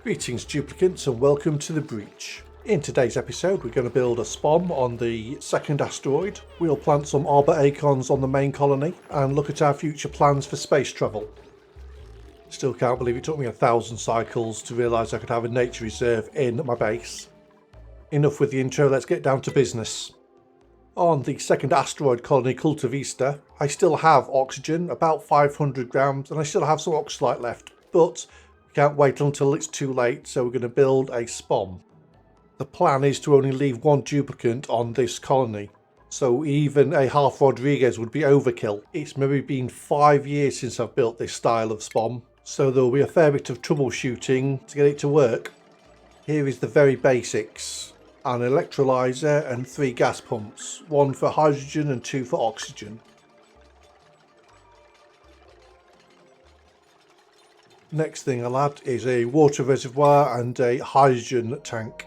Greetings duplicants and welcome to the breach. In today's episode we're going to build a SPOM on the second asteroid. We'll plant some arbor acorns on the main colony and look at our future plans for space travel. Still can't believe it took me 1,000 cycles to realise I could have a nature reserve in my base. Enough with the intro, let's get down to business. On the second asteroid colony Culta Vista, I still have oxygen, about 500 grams, and I still have some oxalite left, but we can't wait until it's too late, so we're going to build a SPOM. The plan is to only leave one duplicant on this colony, so even a half Rodriguez would be overkill. It's maybe been 5 years since I've built this style of SPOM, so there will be a fair bit of troubleshooting to get it to work. Here is the very basics. An electrolyzer and 3 gas pumps, 1 for hydrogen and 2 for oxygen. Next thing I'll add is a water reservoir and a hydrogen tank.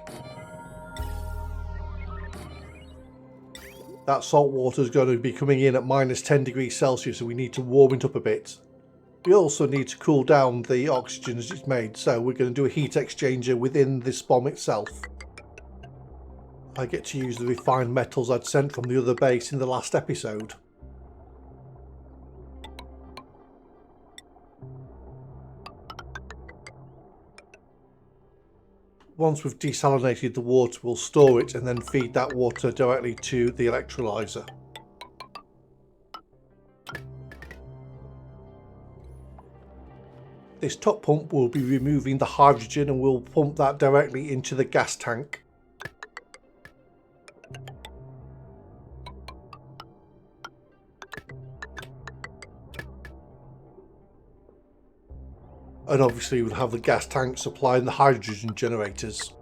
That salt water is going to be coming in at -10 degrees Celsius, so we need to warm it up a bit. We also need to cool down the oxygen as it's made, so we're going to do a heat exchanger within the SPOM itself. I get to use the refined metals I'd sent from the other base in the last episode. Once we've desalinated the water, we'll store it and then feed that water directly to the electrolyzer. This top pump will be removing the hydrogen and we'll pump that directly into the gas tank. And obviously we'll have the gas tank supplying the hydrogen generators.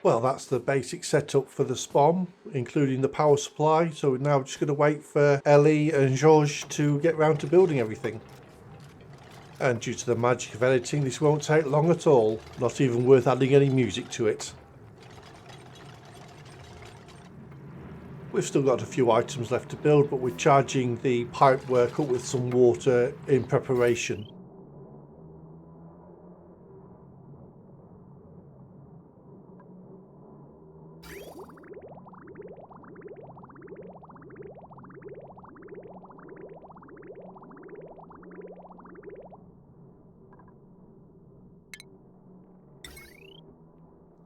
Well, that's the basic setup for the SPOM, including the power supply. So we're now just going to wait for Ellie and George to get round to building everything. And due to the magic of editing, this won't take long at all. Not even worth adding any music to it. We've still got a few items left to build, but we're charging the pipe work up with some water in preparation.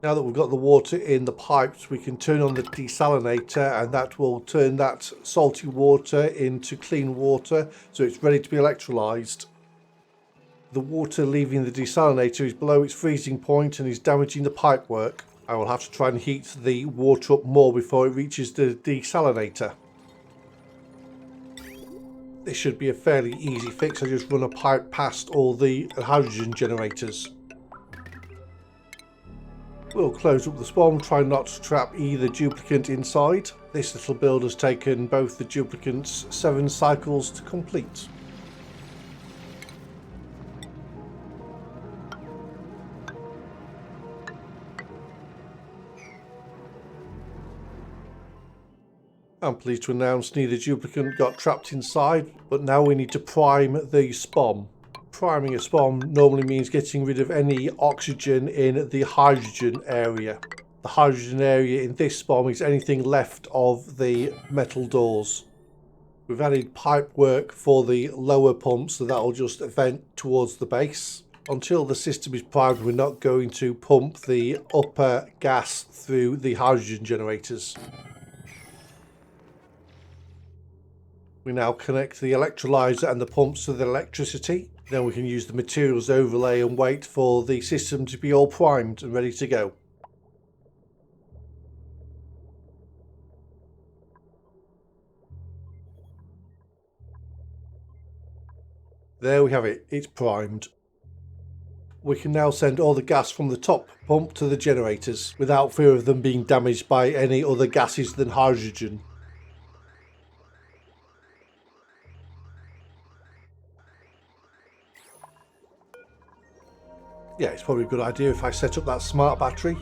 Now that we've got the water in the pipes, we can turn on the desalinator and that will turn that salty water into clean water, so it's ready to be electrolyzed. The water leaving the desalinator is below its freezing point and is damaging the pipework. I will have to try and heat the water up more before it reaches the desalinator. This should be a fairly easy fix. I just run a pipe past all the hydrogen generators. We'll close up the SPOM, try not to trap either duplicant inside. This little build has taken both the duplicants 7 cycles to complete. I'm pleased to announce neither duplicant got trapped inside, but now we need to prime the SPOM. Priming a SPOM normally means getting rid of any oxygen in the hydrogen area. The hydrogen area in this SPOM is anything left of the metal doors. We've added pipe work for the lower pump, so that will just vent towards the base. Until the system is primed, we're not going to pump the upper gas through the hydrogen generators. We now connect the electrolyzer and the pumps to the electricity. Then we can use the materials overlay and wait for the system to be all primed and ready to go. There we have it, it's primed. We can now send all the gas from the top pump to the generators without fear of them being damaged by any other gases than hydrogen. Yeah, it's probably a good idea if I set up that smart battery.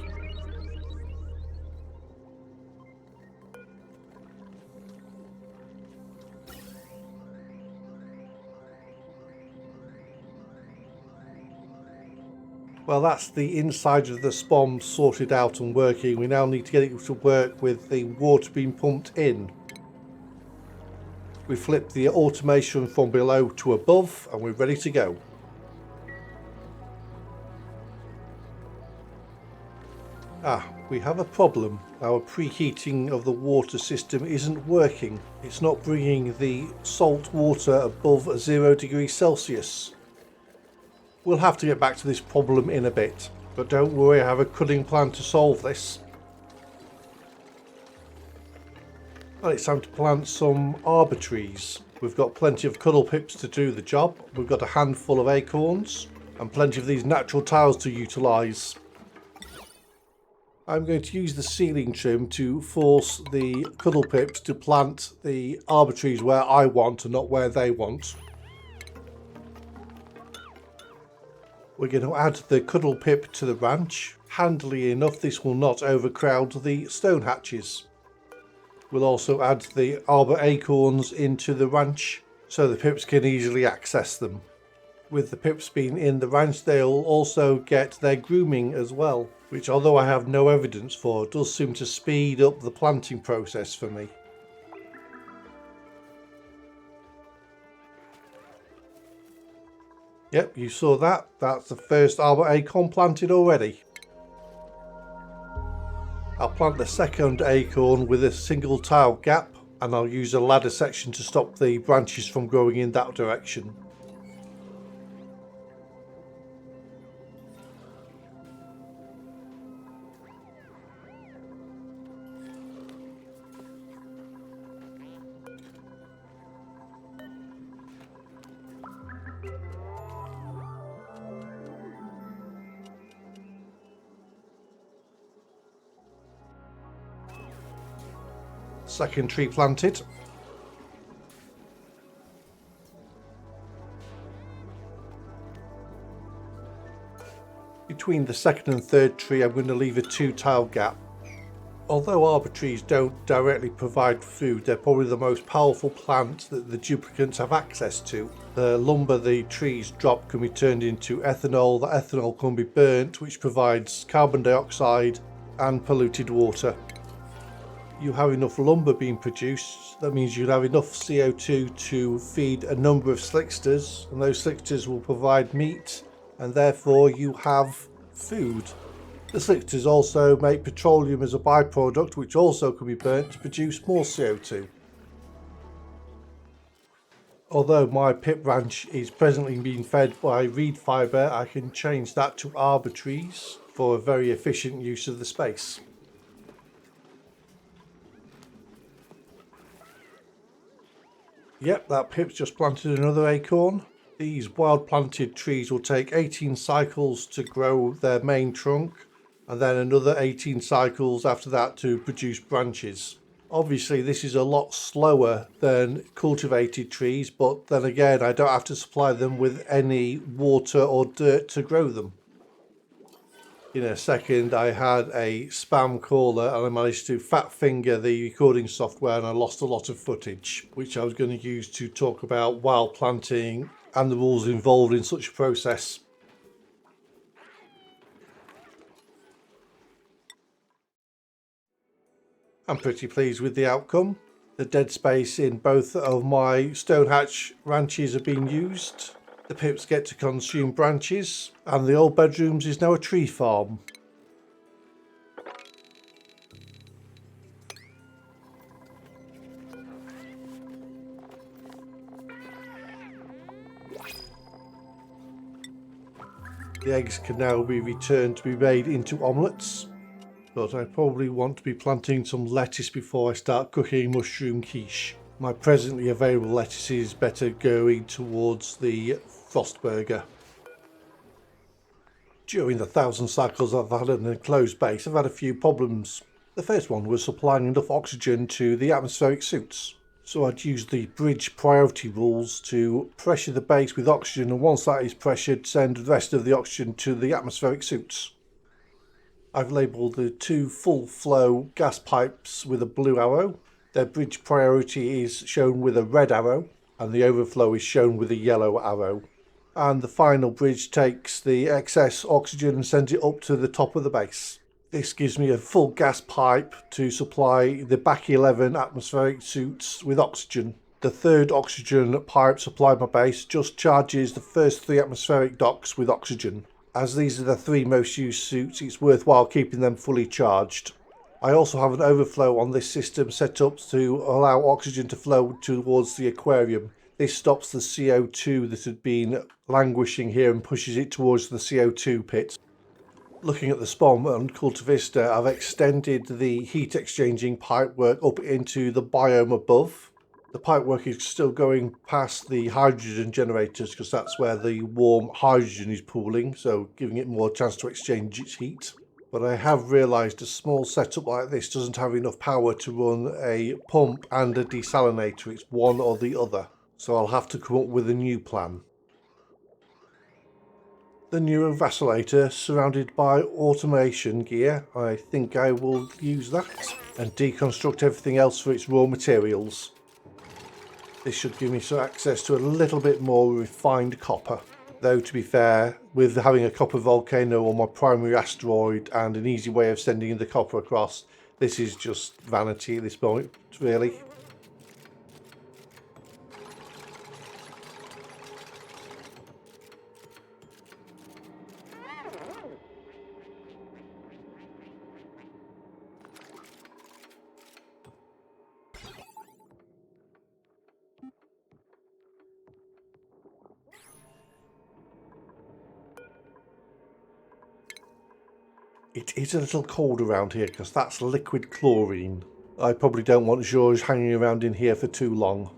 Well, that's the inside of the SPOM sorted out and working. We now need to get it to work with the water being pumped in. We flip the automation from below to above and we're ready to go. We have a problem. Our preheating of the water system isn't working. It's not bringing the salt water above 0 degrees Celsius. We'll have to get back to this problem in a bit, but don't worry, I have a cunning plan to solve this. And it's time to plant some arbor trees. We've got plenty of cuddle pips to do the job. We've got a handful of acorns and plenty of these natural tiles to utilise. I'm going to use the ceiling trim to force the cuddle pips to plant the arbor trees where I want and not where they want. We're going to add the cuddle pip to the ranch. Handily enough, this will not overcrowd the stone hatches. We'll also add the arbor acorns into the ranch so the pips can easily access them. With the pips being in the ranch, they'll also get their grooming as well, which, although I have no evidence for, does seem to speed up the planting process for me. Yep, you saw that. That's the first arbor acorn planted already. I'll plant the second acorn with a single tile gap, and I'll use a ladder section to stop the branches from growing in that direction. Second tree planted. Between the second and third tree, I'm going to leave a 2-tile gap. Although arbor trees don't directly provide food, they're probably the most powerful plant that the duplicants have access to. The lumber the trees drop can be turned into ethanol. The ethanol can be burnt, which provides carbon dioxide and polluted water. You have enough lumber being produced, that means you'll have enough CO2 to feed a number of slicksters, and those slicksters will provide meat, and therefore you have food. The slicksters also make petroleum as a byproduct, which also can be burnt to produce more CO2. Although my pip ranch is presently being fed by reed fibre, I can change that to arbor trees for a very efficient use of the space. Yep, that pip's just planted another acorn. These wild planted trees will take 18 cycles to grow their main trunk, and then another 18 cycles after that to produce branches. Obviously this is a lot slower than cultivated trees, but then again I don't have to supply them with any water or dirt to grow them. In a second I had a spam caller and I managed to fat finger the recording software and I lost a lot of footage, which I was going to use to talk about wild planting and the rules involved in such a process. I'm pretty pleased with the outcome. The dead space in both of my stone hatch ranches are being used. The pips get to consume branches, and the old bedrooms is now a tree farm. The eggs can now be returned to be made into omelettes, but I probably want to be planting some lettuce before I start cooking mushroom quiche. My presently available lettuce is better going towards the Frostburger. During the 1,000 cycles I've had an enclosed base, I've had a few problems. The first one was supplying enough oxygen to the atmospheric suits. So I'd use the bridge priority rules to pressure the base with oxygen, and once that is pressured, send the rest of the oxygen to the atmospheric suits. I've labelled the 2 full flow gas pipes with a blue arrow. Their bridge priority is shown with a red arrow, and the overflow is shown with a yellow arrow. And the final bridge takes the excess oxygen and sends it up to the top of the base. This gives me a full gas pipe to supply the back 11 atmospheric suits with oxygen. The third oxygen pipe supplied my base just charges the first 3 atmospheric docks with oxygen. As these are the 3 most used suits, it's worthwhile keeping them fully charged. I also have an overflow on this system set up to allow oxygen to flow towards the aquarium. This stops the CO2 that had been languishing here and pushes it towards the CO2 pit. Looking at the SPOM on Cultivista, I've extended the heat exchanging pipework up into the biome above. The pipework is still going past the hydrogen generators because that's where the warm hydrogen is pooling, so giving it more chance to exchange its heat. But I have realised a small setup like this doesn't have enough power to run a pump and a desalinator. It's one or the other. So I'll have to come up with a new plan. The new vacillator surrounded by automation gear. I think I will use that and deconstruct everything else for its raw materials. This should give me some access to a little bit more refined copper. Though to be fair, with having a copper volcano on my primary asteroid and an easy way of sending the copper across, this is just vanity at this point, really. It is a little cold around here because that's liquid chlorine. I probably don't want George hanging around in here for too long.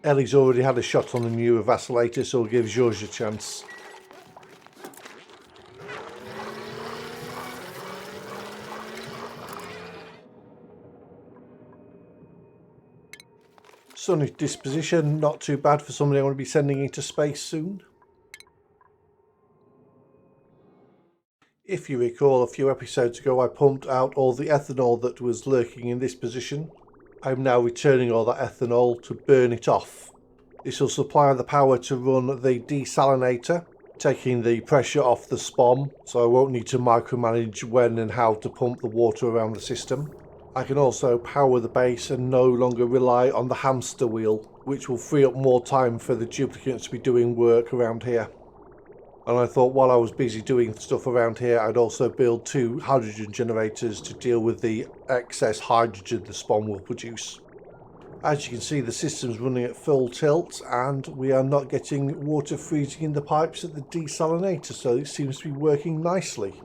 Ellie's already had a shot on the new vacillator, so I'll give George a chance. Sunny disposition, not too bad for somebody I want to be sending into space soon. If you recall, a few episodes ago I pumped out all the ethanol that was lurking in this position. I'm now returning all that ethanol to burn it off. This will supply the power to run the desalinator, taking the pressure off the SPOM, so I won't need to micromanage when and how to pump the water around the system. I can also power the base and no longer rely on the hamster wheel, which will free up more time for the duplicates to be doing work around here. And I thought while I was busy doing stuff around here, I'd also build 2 hydrogen generators to deal with the excess hydrogen the SPOM will produce. As you can see, the system's running at full tilt and we are not getting water freezing in the pipes at the desalinator, so it seems to be working nicely.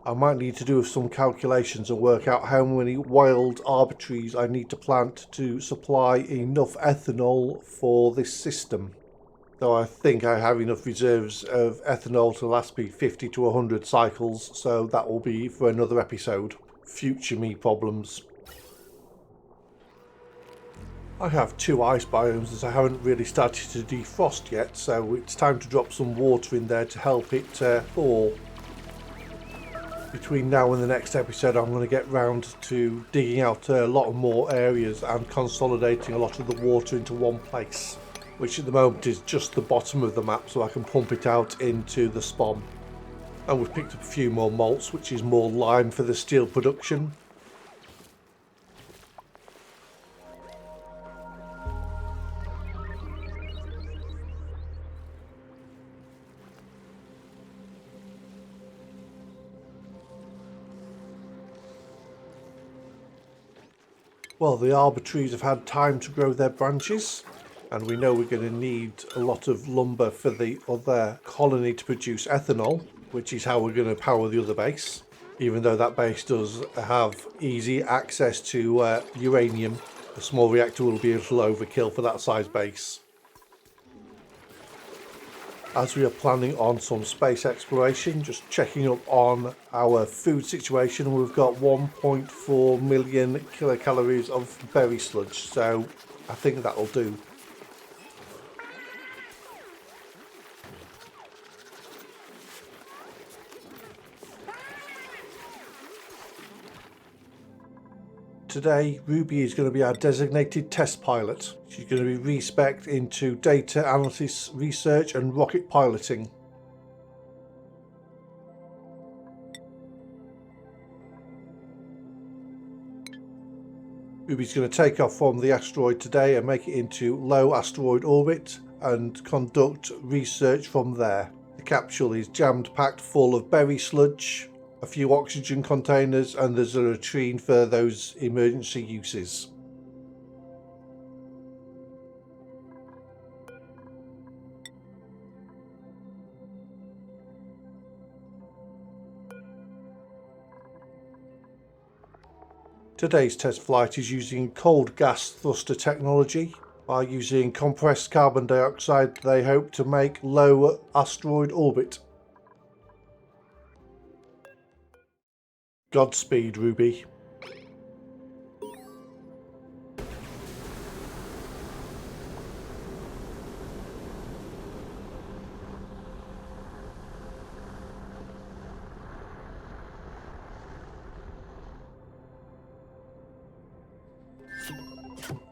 I might need to do some calculations and work out how many wild arbor trees I need to plant to supply enough ethanol for this system. Though I think I have enough reserves of ethanol to last me 50 to 100 cycles, so that will be for another episode. Future me problems. I have 2 ice biomes that I haven't really started to defrost yet, so it's time to drop some water in there to help it thaw. Between now and the next episode, I'm going to get round to digging out a lot more areas and consolidating a lot of the water into one place, which at the moment is just the bottom of the map, so I can pump it out into the SPOM. And we've picked up a few more malts, which is more lime for the steel production. Well, the arbor trees have had time to grow their branches, and we know we're going to need a lot of lumber for the other colony to produce ethanol, which is how we're going to power the other base. Even though that base does have easy access to uranium, a small reactor will be a little overkill for that size base. as we are planning on some space exploration. Just checking up on our food situation. We've got 1.4 million kilocalories of berry sludge, so I think that'll do. Today, Ruby is going to be our designated test pilot. She's going to be respec'd into data analysis, research and rocket piloting. Ruby's going to take off from the asteroid today and make it into low asteroid orbit and conduct research from there. The capsule is jammed packed full of berry sludge, a few oxygen containers, and there's a latrine for those emergency uses. Today's test flight is using cold gas thruster technology. By using compressed carbon dioxide, they hope to make low asteroid orbit. Godspeed, Ruby.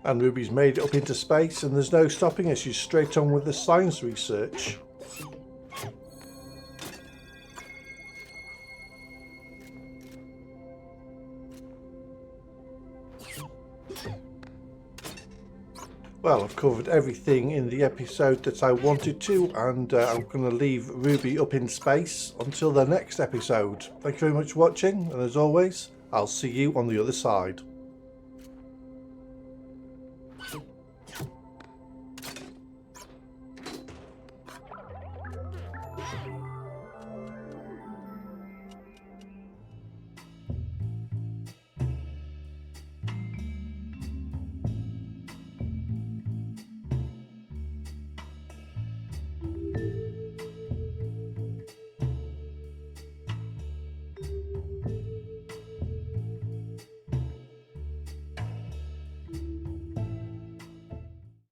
And Ruby's made it up into space, and there's no stopping her. She's straight on with the science research. Well, I've covered everything in the episode that I wanted to, and I'm going to leave Ruby up in space until the next episode. Thank you very much for watching, and as always, I'll see you on the other side.